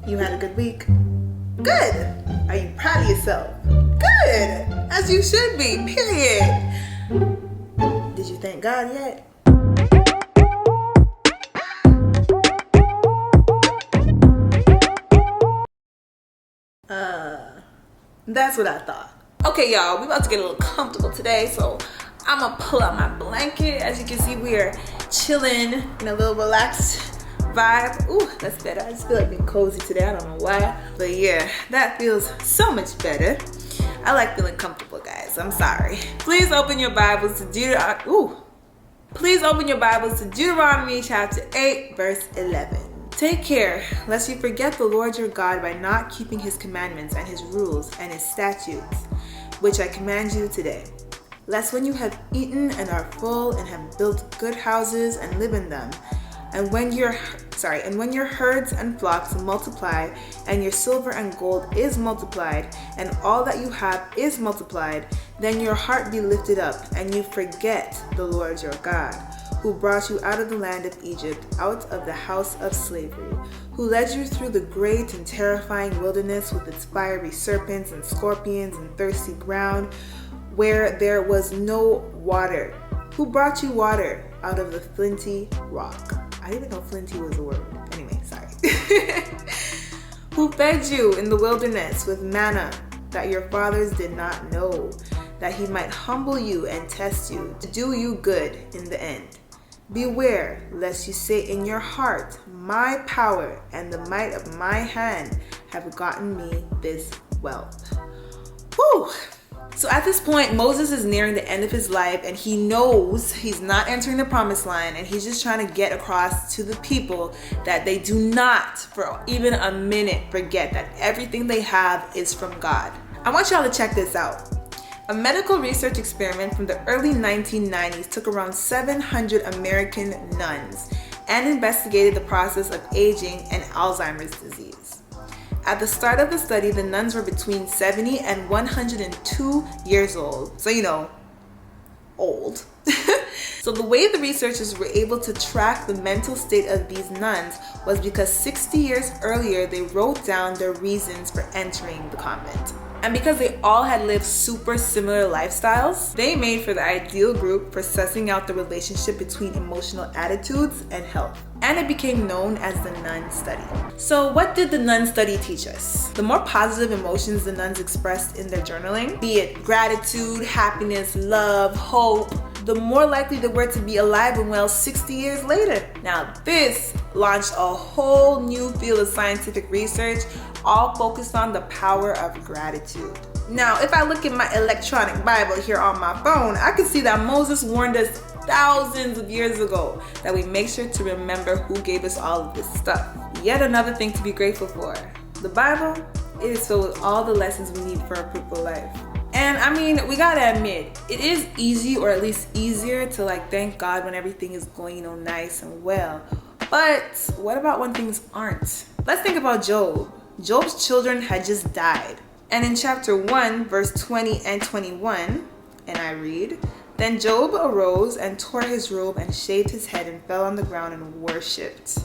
You had a good week? Good! Are you proud of yourself? Good! As you should be, period. Did you thank God yet? That's what I thought. Okay, y'all, we about to get a little comfortable today, so I'm gonna pull out my blanket. As you can see, we are chilling in a little relaxed vibe. Ooh, that's better. I just feel like being cozy today. I don't know why, but yeah, that feels so much better. I like feeling comfortable, guys. I'm sorry. Please open your Bibles to Deuteronomy chapter 8, verse 11. Take care, lest you forget the Lord your God by not keeping his commandments and his rules and his statutes, which I command you today. Lest when you have eaten and are full and have built good houses and live in them, and when your herds and flocks multiply, and your silver and gold is multiplied, and all that you have is multiplied, then your heart be lifted up, and you forget the Lord your God, who brought you out of the land of Egypt, out of the house of slavery, who led you through the great and terrifying wilderness with its fiery serpents and scorpions and thirsty ground, where there was no water, who brought you water out of the flinty rock. I didn't even know flinty was a word. Anyway, sorry. Who fed you in the wilderness with manna that your fathers did not know, that he might humble you and test you, to do you good in the end. Beware lest you say in your heart, my power and the might of my hand have gotten me this wealth. Whew. So at this point, Moses is nearing the end of his life, and he knows he's not entering the promised land, and he's just trying to get across to the people that they do not for even a minute forget that everything they have is from God. I want y'all to check this out. A medical research experiment from the early 1990s took around 700 American nuns and investigated the process of aging and Alzheimer's disease. At the start of the study, the nuns were between 70 and 102 years old. So, old. So the way the researchers were able to track the mental state of these nuns was because 60 years earlier, they wrote down their reasons for entering the convent. And because they all had lived super similar lifestyles, they made for the ideal group for sussing out the relationship between emotional attitudes and health. And it became known as the nun study. So what did the nun study teach us? The more positive emotions the nuns expressed in their journaling, be it gratitude, happiness, love, hope, the more likely they were to be alive and well 60 years later. Now this launched a whole new field of scientific research, all focused on the power of gratitude. Now, if I look at my electronic Bible here on my phone, I can see that Moses warned us thousands of years ago that we make sure to remember who gave us all of this stuff. Yet another thing to be grateful for. The Bible, it is filled with all the lessons we need for a fruitful life. And I mean, we gotta admit, it is easy, or at least easier, to thank God when everything is going, nice and well. But what about when things aren't? Let's think about Job. Job's children had just died. And in chapter 1, verse 20 and 21, and I read, Then Job arose and tore his robe and shaved his head and fell on the ground and worshipped.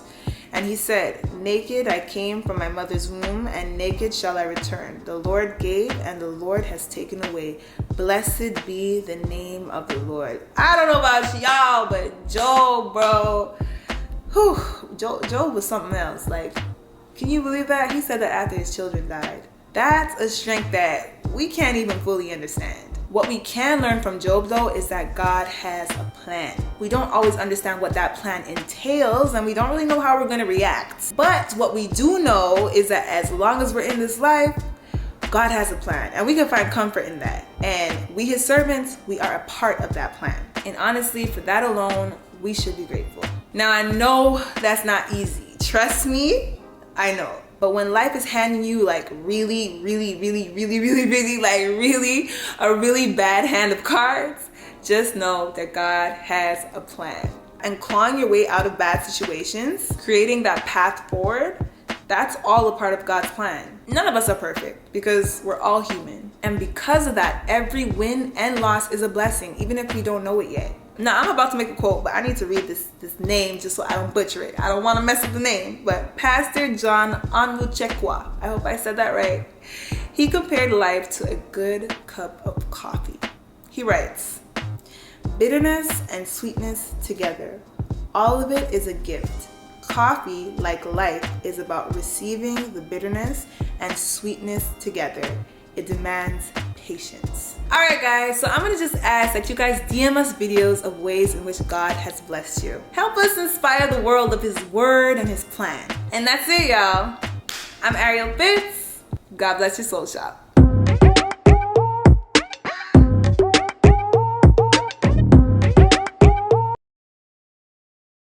And he said, Naked I came from my mother's womb, and naked shall I return. The Lord gave, and the Lord has taken away. Blessed be the name of the Lord. I don't know about y'all, but Job, bro. Job was something else. Can you believe that? He said that after his children died. That's a strength that we can't even fully understand. What we can learn from Job, though, is that God has a plan. We don't always understand what that plan entails, and we don't really know how we're going to react. But what we do know is that as long as we're in this life, God has a plan, and we can find comfort in that. And we, his servants, we are a part of that plan. And honestly, for that alone, we should be grateful. Now, I know that's not easy. Trust me, I know. But when life is handing you a really bad hand of cards, just know that God has a plan. And clawing your way out of bad situations, creating that path forward, that's all a part of God's plan. None of us are perfect because we're all human. And because of that, every win and loss is a blessing, even if we don't know it yet. Now, I'm about to make a quote, but I need to read this name just so I don't butcher it. I don't want to mess up the name. But Pastor John Onwuchekwa, I hope I said that right. He compared life to a good cup of coffee. He writes, bitterness and sweetness together. All of it is a gift. Coffee, like life, is about receiving the bitterness and sweetness together. It demands patience. Alright guys, so I'm gonna just ask that you guys DM us videos of ways in which God has blessed you. Help us inspire the world of His word and His plan. And that's it, y'all. I'm Ariel Fitz. God bless your soul shop.